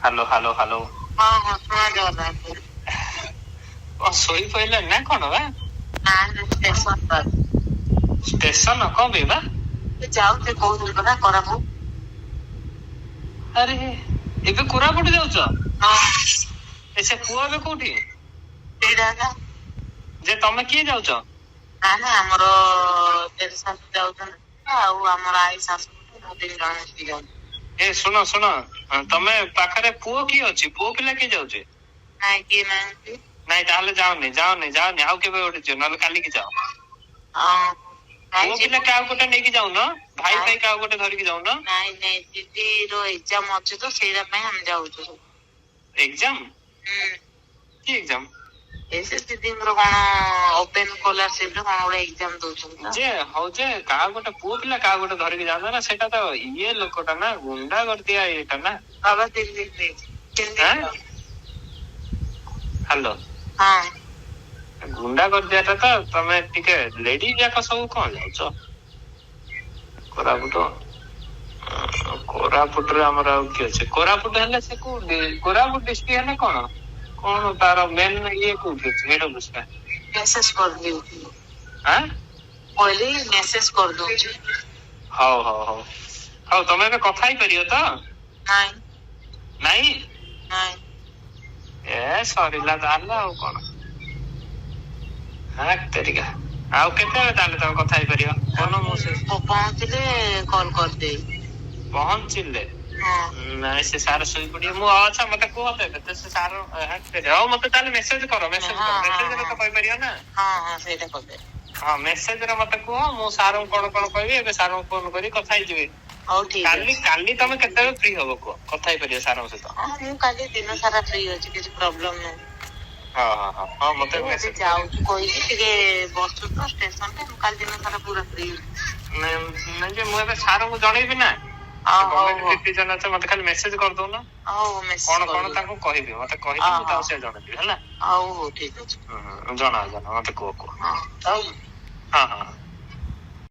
Hello hello hello हाँ हाँ सुना जाता है। सोई पहले ना कौन बा स्टेशन पर स्टेशन कौन भी बा जाऊ ते कौन पता कराबो। अरे एबे कोरापुट जाउछ हाँ एसे पुआ बे कोठी ସେଇଟା ଏକା जे तमे किए जाउछ ଆମେ ଆମର ଦେଶ ଶାଶୁ ଯାଉଛନ୍ତି ଆଉ ଆମର ଆଈ ଶାଶୁ ମୁଁ 3 ଜଣ ମିଶିକି ଯାଉଛୁ। ए सुनो सुनो तमे पाखरे पुओ की अछि पुओ पिला की जाउछ ନାଇଁ କିଏ ନାହାନ୍ତି। नहीं ताहले जाओनी जाओनी जाओनी आउ केबे ओडी छ नले काली की जाओ पुओ पिला काउ गोटे नेकी जाउ न भाई भाई काउ गोटे धरि की जाउ न ନାଇଁ ନାଇଁ ଦିଦିର ଏକ୍ଜାମ ଅଛି ତ ସେଇଟା ପାଇଁ ଆମେ ଯାଉଛୁ। एग्जाम की एग्जाम ଏସେ ଦିଦିଙ୍କର କଣ ଓପେନ ସ୍କଲାରସିପ ରେ କଣ ଗୋଟେ ଏକ୍ଜାମ ଦଉଛନ୍ତି जे हौ जे काउ गोटे पुओ पिला काउ गोटे धरि की जाउ ना सेटा तो ये लोकटा ना गुंडा कर दिया एटा ना बाबा दिल्ली हेलो हाँ गुंडा कर दिया था तो तमे टिके लेडी जाक सब कोन जाउछ कोरापुट कोरापुट रे हमर आउ की अछि कोरापुट हले से को कोरापुट डिस्ट्रिक्ट हले कोन कोन तार मेन ये को अछि हेड ऑफिस का मेसेज कर दियो। हां पहले मेसेज कर दो। हां हां हां हां तमे बे कथा ही करियो तो नहीं नहीं नहीं ए सरीला दाला आ कोन हां तरीका आउ केते ताले तमे कथा ही करियो कोन मो से पहुंचले कॉल कर दे पहुंचिले हाँ नहीं से सार सोई पड़ियो मु अच्छा मते को होते तो से सार हट पे हो मते ताले मेसेज करो मेसेज रे तो कहि परियो ना हाँ हाँ सेटा कर दे। हां मेसेज रे मते को मु सार कोन कोन कहबी एबे सार फोन करी कथा ही जिवे हौ ठीक काली काली तमे केते फ्री होबो को कथा ही परियो सार से तो हां मु काली दिन सारा फ्री अछि किछ प्रॉब्लम नहीं। हां हां हां हां मते मेसेज जाऊ कोई टिके बसु तो स्टेशन पे काली दिन सारा पूरा फ्री नहीं जे मु एबे सार को जणैबी ना गवर्नमेंट सिटीजन আছে मते खाली मेसेज कर दो ना हां मेसेज कोन कोन ताको कहिबी मते कहिबी मु ताऊ से जणैबी हला हां ठीक अछि जणा जणा मते को हां हां हां